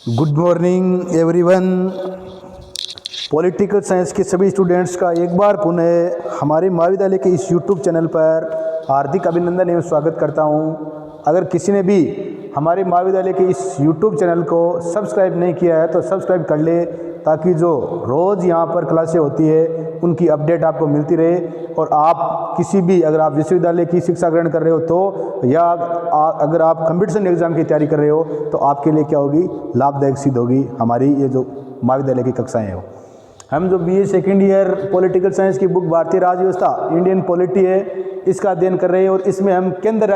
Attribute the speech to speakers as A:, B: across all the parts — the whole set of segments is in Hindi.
A: Good morning everyone. Political science के सभी स्टूडेंट्स का एक बार पुनः हमारे महाविद्यालय के इस यूट्यूब चैनल पर हार्दिक अभिनंदन एवं स्वागत करता हूं। अगर किसी ने भी हमारे महाविद्यालय के इस यूट्यूब चैनल को सब्सक्राइब नहीं किया है तो सब्सक्राइब कर ले, ताकि जो रोज़ यहाँ पर क्लासें होती है उनकी अपडेट आपको मिलती रहे। और आप किसी भी, अगर आप विश्वविद्यालय की शिक्षा ग्रहण कर रहे हो तो, या अगर आप कंपटीशन एग्ज़ाम की तैयारी कर रहे हो तो आपके लिए क्या होगी, लाभदायक सिद्ध होगी हमारी ये जो महाविद्यालय की कक्षाएँ हैं। हम जो BA second year political science की बुक भारतीय राज्य व्यवस्था इंडियन पॉलिटी है, इसका अध्ययन कर रहे हैं। और इसमें हम केंद्र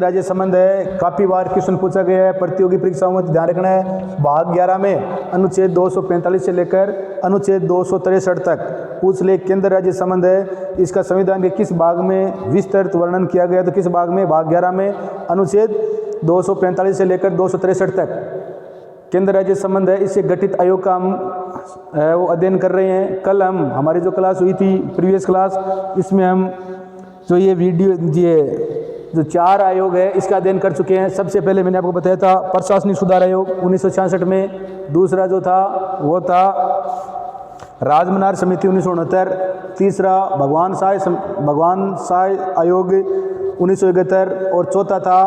A: राज्य संबंध है, काफ़ी बार क्वेश्चन पूछा गया है प्रतियोगी परीक्षाओं में, ध्यान रखना है। भाग 11 में अनुच्छेद 245 से लेकर अनुच्छेद 263 तक पूछ ले केंद्र राज्य संबंध है, इसका संविधान के किस भाग में विस्तृत वर्णन किया गया, तो किस भाग में, भाग 11 में अनुच्छेद 245 से लेकर 263 तक केंद्र राज्य संबंध है। इससे गठित आयोग का हम वो अध्ययन कर रहे हैं। कल हम हमारी जो क्लास हुई थी प्रीवियस क्लास, इसमें हम जो ये वीडियो जो 4 आयोग है इसका अध्ययन कर चुके हैं। सबसे पहले मैंने आपको बताया था प्रशासनिक सुधार आयोग 1966 में, दूसरा जो था वो था राजमनार समिति 1969, तीसरा भगवान साय आयोग 1971, और चौथा था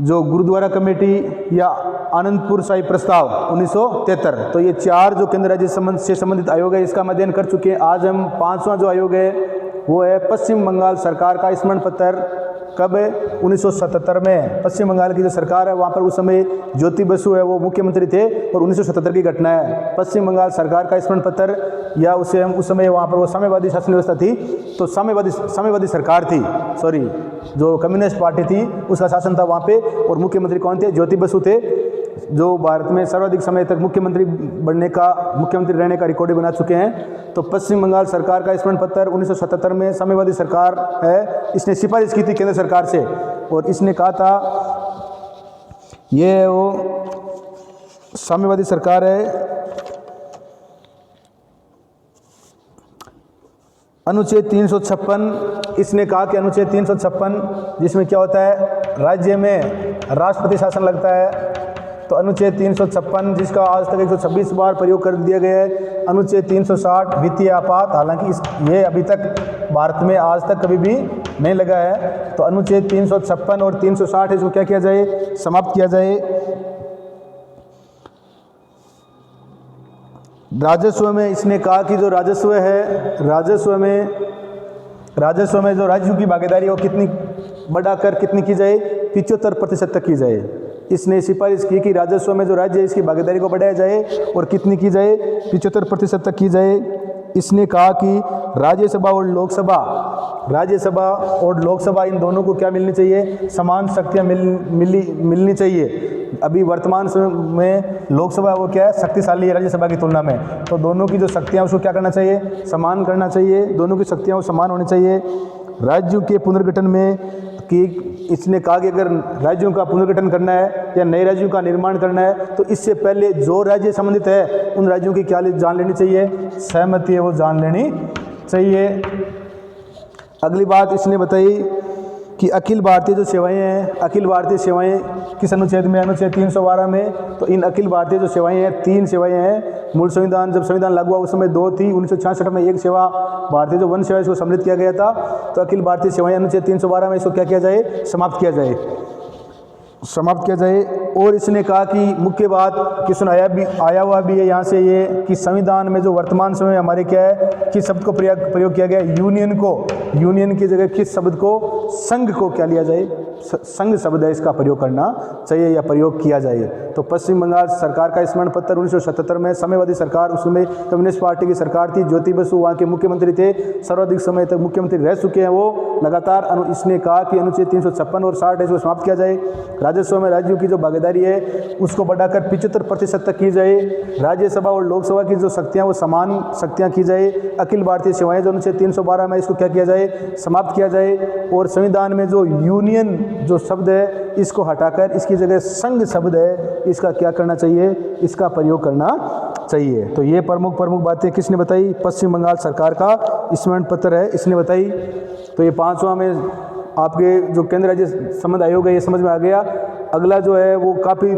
A: जो गुरुद्वारा कमेटी या आनंदपुर साहिब प्रस्ताव 1973। तो ये 4 जो केंद्र राज्य से संबंधित आयोग है इसका हम अध्ययन कर चुके हैं। आज हम 5वां जो आयोग है वो है पश्चिम बंगाल सरकार का स्मरण पत्र। कब है? 1977 में। पश्चिम बंगाल की जो सरकार है वहाँ पर उस समय ज्योति बसु है वो मुख्यमंत्री थे, और 1977 की घटना है। पश्चिम बंगाल सरकार का स्मरण पत्र, या उसे हम उस समय वहाँ पर वो साम्यवादी शासन व्यवस्था थी, तो साम्यवादी सरकार थी, सॉरी, जो कम्युनिस्ट पार्टी थी उसका शासन था वहाँ पे, और मुख्यमंत्री कौन थे? ज्योति बसु थे, जो भारत में सर्वाधिक समय तक मुख्यमंत्री रहने का रिकॉर्ड बना चुके हैं। तो पश्चिम बंगाल सरकार का स्मरण पत्र 1977 में साम्यवादी सरकार है, इसने सिफारिश की थी केंद्र सरकार से, और इसने कहा था ये वो साम्यवादी सरकार है। अनुच्छेद 356, इसने कहा कि अनुच्छेद 356 जिसमें क्या होता है, राज्य में राष्ट्रपति शासन लगता है, तो अनुच्छेद 356 जिसका आज तक 126 बार प्रयोग कर दिया गया है। अनुच्छेद 360 वित्तीय आपात, हालांकि ये अभी तक भारत में आज तक कभी भी नहीं लगा है, तो अनुच्छेद 356 और 360 इसको क्या किया जाए, समाप्त किया जाए। राजस्व में इसने कहा कि जो राजस्व है, राजस्व में जो राज्यों की भागीदारी है वो कितनी बढ़ाकर कितनी की जाए, 75% तक की जाए। इसने सिफारिश की कि राजस्व में जो राज्य है इसकी भागीदारी को बढ़ाया जाए, और कितनी की जाए, 75% तक की जाए। इसने कहा कि राज्यसभा और लोकसभा इन दोनों को क्या मिलनी चाहिए, समान शक्तियाँ मिलनी चाहिए। अभी वर्तमान समय में लोकसभा वो क्या है, शक्तिशाली है राज्यसभा की तुलना में, तो दोनों की जो शक्तियाँ उसको क्या करना चाहिए, समान करना चाहिए, दोनों की शक्तियाँ वो समान होनी चाहिए। राज्यों के पुनर्गठन में कि इसने कहा कि अगर राज्यों का पुनर्गठन करना है या नए राज्यों का निर्माण करना है तो इससे पहले जो राज्य संबंधित है उन राज्यों की क्या जान लेनी चाहिए, सहमति है वो जान लेनी चाहिए। अगली बात इसने बताई कि अखिल भारतीय जो सेवाएं हैं, अखिल भारतीय सेवाएं किस अनुच्छेद में, अनुच्छेद 312 में। तो इन अखिल भारतीय जो सेवाएं हैं, 3 सेवाएं हैं। मूल संविधान जब संविधान लागू हुआ उस समय 2 थी, 1966 में 1 सेवा भारतीय जो वन सेवा इसको सम्मिलित किया गया था। तो अखिल भारतीय सेवाएं अनुच्छेद 312 में इसको क्या किया जाए, समाप्त किया जाए। और इसने कहा कि मुख्य बात क्वेश्चन आया हुआ भी है यहाँ से ये, कि संविधान में जो वर्तमान समय हमारे क्या है, किस शब्द को प्रयोग किया गया, यूनियन की जगह किस शब्द को, संघ को क्या लिया जाए, संघ शब्द है इसका प्रयोग करना चाहिए या प्रयोग किया जाए। तो पश्चिम बंगाल सरकार का स्मरण पत्र 1977 में साम्यवादी सरकार, उसमें कम्युनिस्ट पार्टी की सरकार थी, ज्योति बसु वहाँ के मुख्यमंत्री थे, सर्वाधिक समय तक मुख्यमंत्री रह चुके हैं वो लगातार। इसने कहा कि अनुच्छेद 356 और 60 इसको समाप्त किया जाए। राजस्व में राज्यों की जो भागीदारी है उसको बढ़ाकर 75% तक की जाए। राज्यसभा और लोकसभा की जो शक्तियाँ वो समान शक्तियाँ की जाए। अखिल भारतीय सेवाएं जो अनुच्छेद 312 में इसको क्या किया जाए, समाप्त किया जाए। और संविधान में जो यूनियन जो शब्द है इसको हटाकर इसकी जगह संघ शब्द है इसका क्या करना चाहिए, इसका प्रयोग करना चाहिए। तो ये प्रमुख बातें किसने बताई, पश्चिम बंगाल सरकार का स्मरण पत्र है इसने बताई। तो ये 5वां में आपके जो केंद्र राज्य संबंध आयोग है ये समझ में आ गया। अगला जो है वो काफ़ी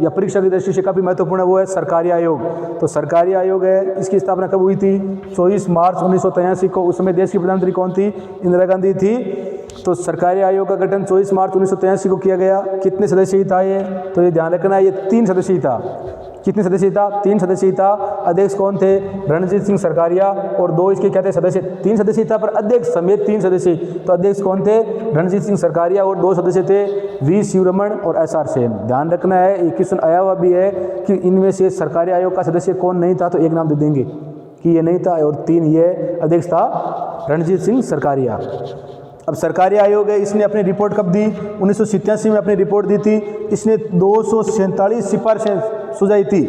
A: या परीक्षा की दृष्टि से काफ़ी महत्वपूर्ण है, वो है सरकारी आयोग। तो सरकारी आयोग है, इसकी स्थापना कब हुई थी? 24 मार्च 1983 को। उस समय देश की प्रधानमंत्री कौन थी? इंदिरा गांधी थी। तो सरकारी आयोग का गठन 24 मार्च 1983 को किया गया। कितने सदस्य था ये? तो ये ध्यान रखना है, ये 3 सदस्य था। कितने सदस्य था? 3 सदस्य था। अध्यक्ष कौन थे? रणजीत सिंह सरकारिया। और 2 इसके क्या थे? सदस्य। 3 सदस्य था पर अध्यक्ष समेत 3 सदस्य। तो अध्यक्ष कौन थे? रणजीत सिंह सरकारिया। और 2 सदस्य थे वी शिवरमण और SR सेन। ध्यान रखना है, ये क्वेश्चन आया हुआ भी है कि इनमें से सरकारी आयोग का सदस्य कौन नहीं था, तो एक नाम दे देंगे कि ये नहीं था, और 3 ये अध्यक्ष था रणजीत सिंह सरकारिया। अब सरकारी आयोग है, इसने अपनी रिपोर्ट कब दी? 1987 में अपनी रिपोर्ट दी थी। इसने 247 सिफारिशें सुझाई थी।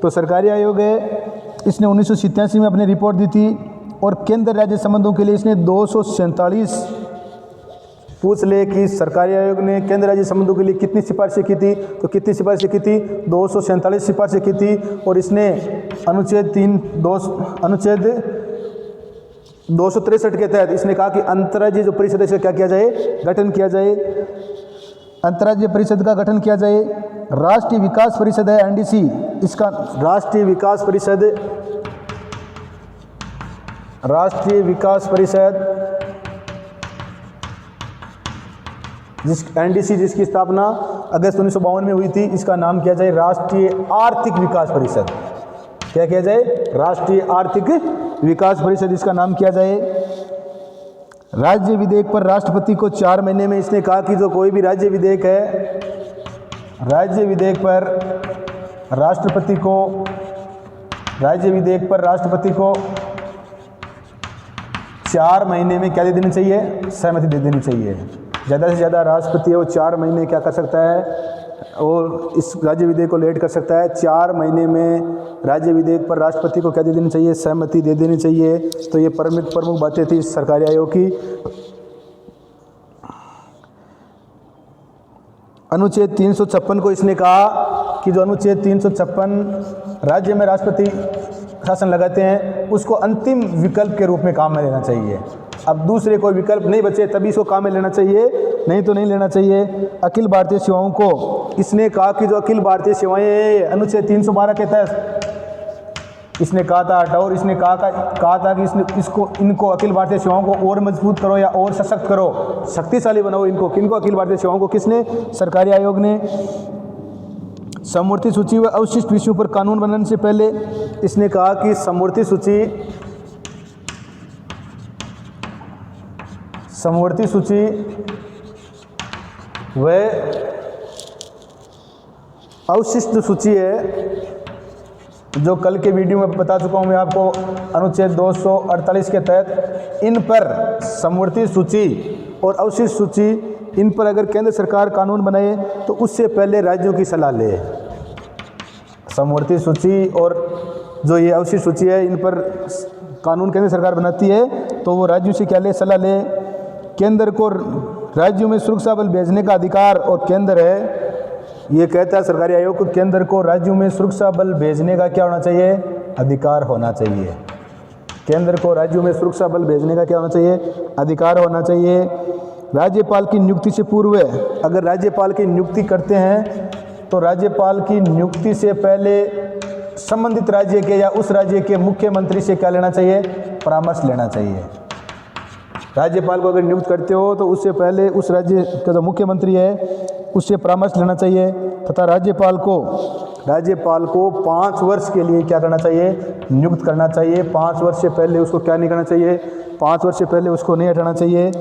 A: तो सरकारी आयोग है, इसने 1987 में अपनी रिपोर्ट दी थी। और केंद्र राज्य संबंधों के लिए इसने 247, पूछ ले कि सरकारी आयोग ने केंद्र राज्य संबंधों के लिए कितनी सिफारिशें की थी, तो कितनी सिफारिशें की थी? 247 सिफारिशें की थी। और इसने अनुच्छेद 263 के तहत इसने कहा कि अंतर्राज्यीय जो परिषद है, क्या किया जाए? गठन किया जाए। अंतर्राज्यीय परिषद का गठन किया जाए। राष्ट्रीय विकास परिषद है NDC, इसका राष्ट्रीय विकास परिषद NDC जिसकी स्थापना अगस्त 1952 में हुई थी, इसका नाम किया जाए राष्ट्रीय आर्थिक विकास परिषद। क्या किया जाए? राष्ट्रीय आर्थिक विकास परिषद इसका नाम किया जाए। राज्य विधेयक पर राष्ट्रपति को 4 महीने में, इसने कहा कि जो कोई भी राज्य विधेयक है, राज्य विधेयक पर राष्ट्रपति को 4 महीने में क्या दे देनी चाहिए? सहमति दे देनी चाहिए। ज़्यादा से ज़्यादा राष्ट्रपति है वो 4 महीने क्या कर सकता है, और इस राज्य विधेयक को लेट कर सकता है। 4 महीने में राज्य विधेयक पर राष्ट्रपति को क्या दे देनी चाहिए? सहमति दे देनी चाहिए। तो ये प्रमुख बातें थी सरकारी आयोग की। अनुच्छेद 356 को इसने कहा कि जो अनुच्छेद 356 राज्य में राष्ट्रपति शासन लगाते हैं, उसको अंतिम विकल्प के रूप में काम में लेना चाहिए। अब दूसरे कोई विकल्प नहीं बचे तभी इसको काम में लेना चाहिए, नहीं तो नहीं लेना चाहिए। अखिल भारतीय सेवाओं को इसने कहा कि जो अखिल भारतीय सेवाएं अनुच्छेद 312 के तहत इसने कहा था हटाओ, और इसने कहा था कि इनको अखिल भारतीय सेवाओं को और मजबूत करो या और सशक्त करो, शक्तिशाली बनाओ इनको। किनको? अखिल भारतीय सेवाओं को। किसने? सरकारी आयोग ने। समवर्ती सूची व अवशिष्ट विषयों पर कानून बनाने से पहले इसने कहा कि समवर्ती सूची व अवशिष्ट सूची है, जो कल के वीडियो में बता चुका हूं मैं आपको, अनुच्छेद 248 के तहत इन पर समवर्ती सूची और अवशिष्ट सूची, इन पर अगर केंद्र सरकार कानून बनाए तो उससे पहले राज्यों की सलाह ले। समवर्ती सूची और जो ये अवशिष्ट सूची है, इन पर कानून केंद्र सरकार बनाती है तो वो राज्यों से क्या ले? सलाह ले। केंद्र को राज्यों में सुरक्षा बल भेजने का अधिकार और केंद्र है, ये कहता है सरकारी आयोग को, केंद्र को राज्यों में सुरक्षा बल भेजने का क्या होना चाहिए? अधिकार होना चाहिए। केंद्र को राज्यों में सुरक्षा बल भेजने का क्या होना चाहिए? अधिकार होना चाहिए। राज्यपाल की नियुक्ति से पूर्व, अगर राज्यपाल की नियुक्ति करते हैं तो राज्यपाल की नियुक्ति से पहले संबंधित राज्य के या उस राज्य के मुख्यमंत्री से क्या लेना चाहिए? परामर्श लेना चाहिए। राज्यपाल को अगर नियुक्त करते हो तो उससे पहले उस राज्य का जो मुख्यमंत्री है उससे परामर्श लेना चाहिए। तथा राज्यपाल को 5 वर्ष के लिए क्या करना चाहिए? नियुक्त करना चाहिए। 5 वर्ष से पहले उसको क्या नहीं करना चाहिए? 5 वर्ष से पहले उसको नहीं हटाना चाहिए।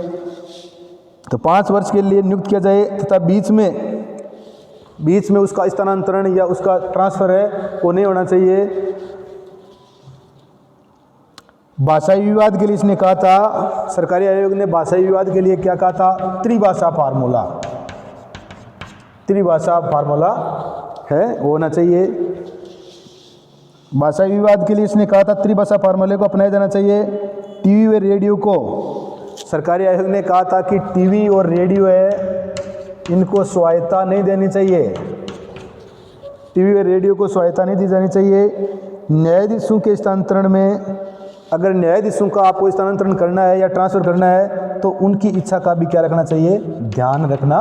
A: तो 5 वर्ष के लिए नियुक्त किया जाए, तथा बीच में उसका स्थानांतरण या उसका ट्रांसफर है वो नहीं होना चाहिए। भाषाई विवाद के लिए इसने कहा था, सरकारी आयोग ने भाषाई विवाद के लिए क्या कहा था? त्रिभाषा फार्मूला है वो होना चाहिए। भाषाई विवाद के लिए इसने कहा था त्रिभाषा फार्मूले को अपनाया जाना चाहिए। टीवी व रेडियो को सरकारी आयोग ने कहा था कि टीवी और रेडियो है, इनको स्वायत्ता नहीं देनी चाहिए। टीवी व रेडियो को स्वायत्ता नहीं दी जानी चाहिए। न्यायाधीशों के स्थानांतरण में, अगर न्यायाधीशों का आपको स्थानांतरण करना है या ट्रांसफ़र करना है तो उनकी इच्छा का भी क्या रखना चाहिए, ध्यान रखना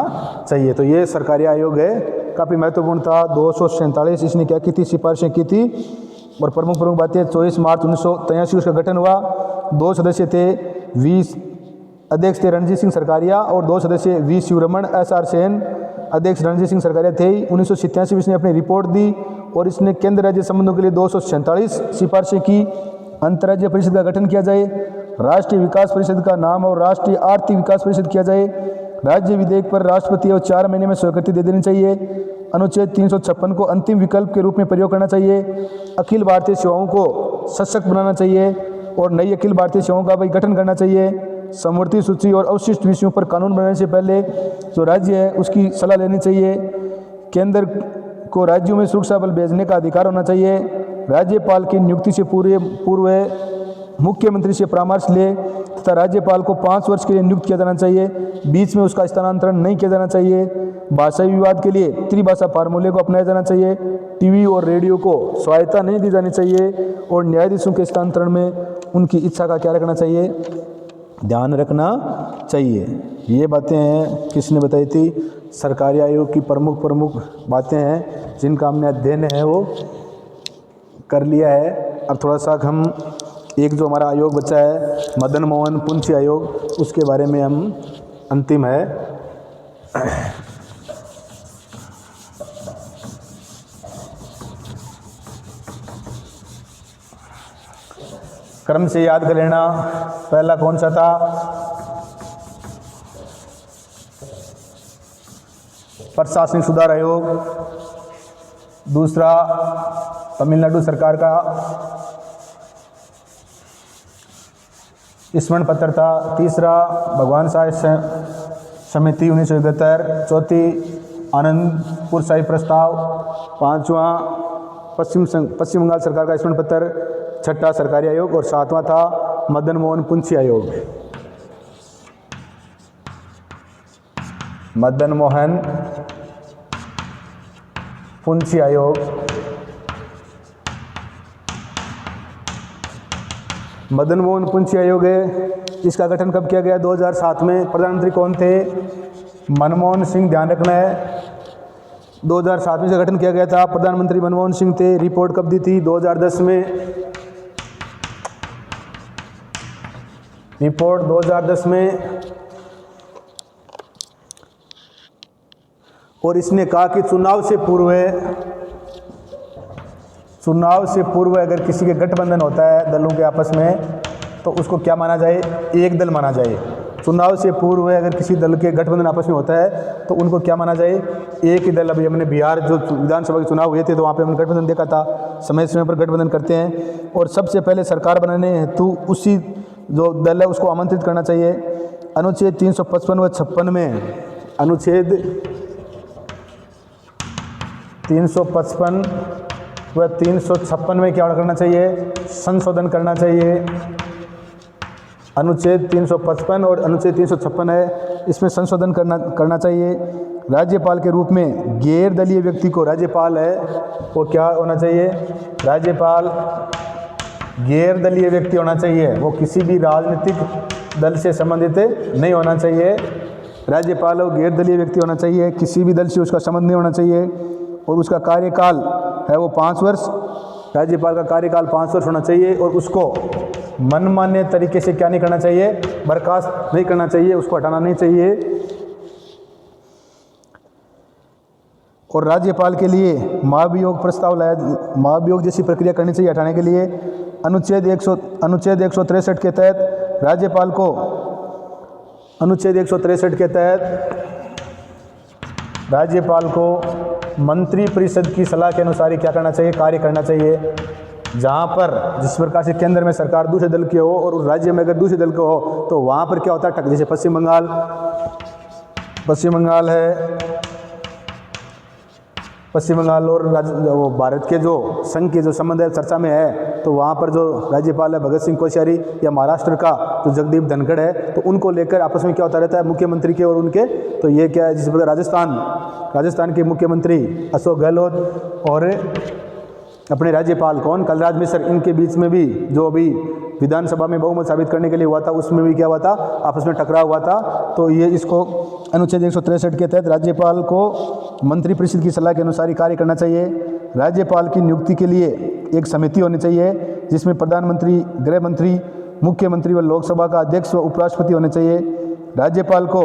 A: चाहिए। तो ये सरकारी आयोग है, काफ़ी महत्वपूर्ण था। 247 इसने क्या की थी, सिफारिशें की थी। और प्रमुख बातें, 24 मार्च 1983 उसका गठन हुआ। 2 सदस्य थे, अध्यक्ष थे रणजीत सिंह सरकारिया, और 2 सदस्य वी शिवरमण, SR सेन। अध्यक्ष रणजीत सिंह सरकारिया थे। 1987 में इसने अपनी रिपोर्ट दी और इसने केंद्र राज्य संबंधों के लिए 247 सिफारिशें की। अंतर्राज्यीय परिषद का गठन किया जाए, राष्ट्रीय विकास परिषद का नाम और राष्ट्रीय आर्थिक विकास परिषद किया जाए। राज्य विधेयक पर राष्ट्रपति और 4 महीने में स्वीकृति दे देनी चाहिए। अनुच्छेद 356 को अंतिम विकल्प के रूप में प्रयोग करना चाहिए। अखिल भारतीय सेवाओं को सशक्त बनाना चाहिए और नई अखिल भारतीय सेवाओं का भी गठन करना चाहिए। समवर्ती सूची और अवशिष्ट विषयों पर कानून बनाने से पहले जो राज्य है उसकी सलाह लेनी चाहिए। केंद्र को राज्यों में सुरक्षा बल भेजने का अधिकार होना चाहिए। राज्यपाल की नियुक्ति से पूर्व मुख्यमंत्री से परामर्श ले तथा राज्यपाल को 5 वर्ष के लिए नियुक्त किया जाना चाहिए। बीच में उसका स्थानांतरण नहीं किया जाना चाहिए। भाषाई विवाद के लिए त्रिभाषा फार्मूले को अपनाया जाना चाहिए। टीवी और रेडियो को स्वायत्ता नहीं दी जानी चाहिए और न्यायाधीशों के स्थानांतरण में उनकी इच्छा का क्या रखना चाहिए, ध्यान रखना चाहिए। ये बातें हैं किसने बताई थी, सरकारी आयोग की प्रमुख बातें हैं जिनका हमने अध्ययन है वो कर लिया है। अब थोड़ा सा हम एक जो हमारा आयोग बचा है मदन मोहन पुंछी आयोग, उसके बारे में हम अंतिम है। क्रम से याद कर लेना। पहला कौन सा था, प्रशासनिक सुधार आयोग। दूसरा तमिलनाडु सरकार का स्मरण पत्र था। तीसरा भगवान साहित्य समिति 1971। चौथी आनंदपुर साहिब प्रस्ताव। पांचवा पश्चिम बंगाल सरकार का स्मरण पत्र। छठा सरकारी आयोग और सातवां था मदन मोहन पुंछी आयोग। मदन मोहन पुंछी आयोग। मदन मोहन पुंछी आयोग है, इसका गठन कब किया गया, 2007 में। प्रधानमंत्री कौन थे, मनमोहन सिंह, ध्यान रखना है। 2007 में इसका गठन किया गया था, प्रधानमंत्री मनमोहन सिंह थे। रिपोर्ट कब दी थी, 2010 में। रिपोर्ट 2010 में। और इसने कहा कि चुनाव से पूर्व अगर किसी के गठबंधन होता है दलों के आपस में तो उसको क्या माना जाए, एक दल माना जाए। चुनाव से पूर्व अगर किसी दल के गठबंधन आपस में होता है तो उनको क्या माना जाए, एक ही दल। अभी हमने बिहार जो विधानसभा के चुनाव हुए थे तो वहाँ पे हमने गठबंधन देखा था, समय समय पर गठबंधन करते हैं। और सबसे पहले सरकार बनाने हेतु उसी जो दल है उसको आमंत्रित करना चाहिए। अनुच्छेद 355 व 56 में, अनुच्छेद 355 व 356 में क्या करना चाहिए, संशोधन करना चाहिए। अनुच्छेद 355 और अनुच्छेद 356 है, इसमें संशोधन करना चाहिए। राज्यपाल के रूप में गैर दलीय व्यक्ति को, राज्यपाल है वो क्या होना चाहिए, राज्यपाल गैर दलीय व्यक्ति होना चाहिए, वो किसी भी राजनीतिक दल से संबंधित नहीं होना चाहिए। राज्यपाल वो गैर दलीय व्यक्ति होना चाहिए, किसी भी दल से उसका संबंध नहीं होना चाहिए। और उसका कार्यकाल है वो 5 वर्ष, राज्यपाल का कार्यकाल 5 वर्ष होना चाहिए। और उसको मनमाने तरीके से क्या नहीं करना चाहिए, बर्खास्त नहीं करना चाहिए, उसको हटाना नहीं चाहिए। और राज्यपाल के लिए महाभियोग प्रस्ताव महाभियोग जैसी प्रक्रिया करनी चाहिए हटाने के लिए। अनुच्छेद 163 के तहत राज्यपाल को, अनुच्छेद 163 के तहत राज्यपाल को मंत्री परिषद की सलाह के अनुसार ही क्या करना चाहिए, कार्य करना चाहिए। जहाँ पर जिस प्रकार से केंद्र में सरकार दूसरे दल की हो और उस राज्य में अगर दूसरे दल का हो तो वहाँ पर क्या होता है, जैसे पश्चिम बंगाल है, पश्चिम बंगाल और वो भारत के जो संघ के जो संबंध है चर्चा में है, तो वहाँ पर जो राज्यपाल है भगत सिंह कोश्यारी, या महाराष्ट्र का जो जगदीप धनखड़ है, तो उनको लेकर आपस में क्या होता रहता है, मुख्यमंत्री के और उनके। तो ये क्या है, जिस प्रकार राजस्थान के मुख्यमंत्री अशोक गहलोत और अपने राज्यपाल कौन, कलराज मिश्र, इनके बीच में भी जो अभी विधानसभा में बहुमत साबित करने के लिए हुआ था उसमें भी क्या हुआ था, आपस में टकराव हुआ था। तो ये इसको अनुच्छेद 163 के तहत राज्यपाल को मंत्रिपरिषद की सलाह के अनुसार ही कार्य करना चाहिए। राज्यपाल की नियुक्ति के लिए एक समिति होनी चाहिए जिसमें प्रधानमंत्री, गृह मंत्री, मुख्यमंत्री व लोकसभा का अध्यक्ष व उपराष्ट्रपति होने चाहिए। राज्यपाल को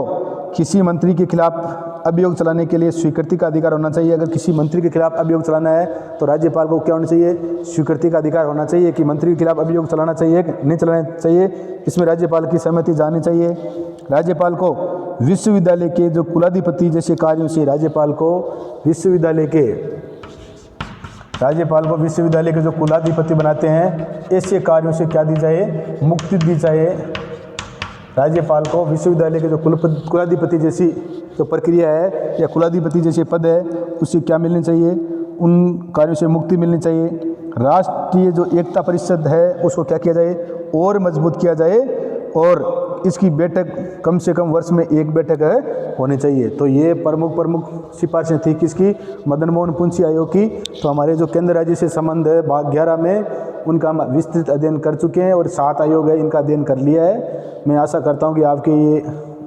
A: किसी मंत्री के खिलाफ अभियोग चलाने के लिए स्वीकृति का अधिकार होना चाहिए। अगर किसी मंत्री के खिलाफ अभियोग चलाना है तो राज्यपाल को क्या होना चाहिए, स्वीकृति का अधिकार होना चाहिए कि मंत्री के खिलाफ अभियोग चलाना चाहिए नहीं चलाना चाहिए। इसमें राज्यपाल की सहमति जानी चाहिए। राज्यपाल को विश्वविद्यालय के जो कुलाधिपति जैसे कार्यों से राज्यपाल को विश्वविद्यालय के जो कुलाधिपति बनाते हैं ऐसे कार्यों से क्या दी जाए, मुक्ति दी जाए। राज्यपाल को विश्वविद्यालय के जो कुलाधिपति जैसी जो प्रक्रिया है या कुलाधिपति जैसे पद है उससे क्या मिलनी चाहिए, उन कार्यों से मुक्ति मिलनी चाहिए। राष्ट्रीय जो एकता परिषद है उसको क्या किया जाए, और मजबूत किया जाए और इसकी बैठक कम से कम वर्ष में एक बैठक है होनी चाहिए। तो ये प्रमुख सिफारिशें थी किसकी, मदन मोहन पुंसी आयोग की। तो हमारे जो केंद्र राज्य से संबंध है भाग 11 में उनका हम विस्तृत अध्ययन कर चुके हैं और 7 आयोग है इनका अध्ययन कर लिया है। मैं आशा करता हूँ कि आपके ये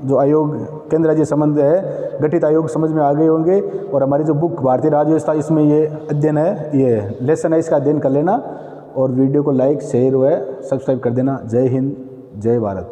A: जो आयोग केंद्र राज्य संबंध है गठित आयोग समझ में आ गए होंगे। और हमारी जो बुक भारतीय राज्य व्यवस्था इसमें ये अध्ययन है, ये लेसन है, इसका अध्ययन कर लेना और वीडियो को लाइक, शेयर व सब्सक्राइब कर देना। जय हिंद, जय भारत।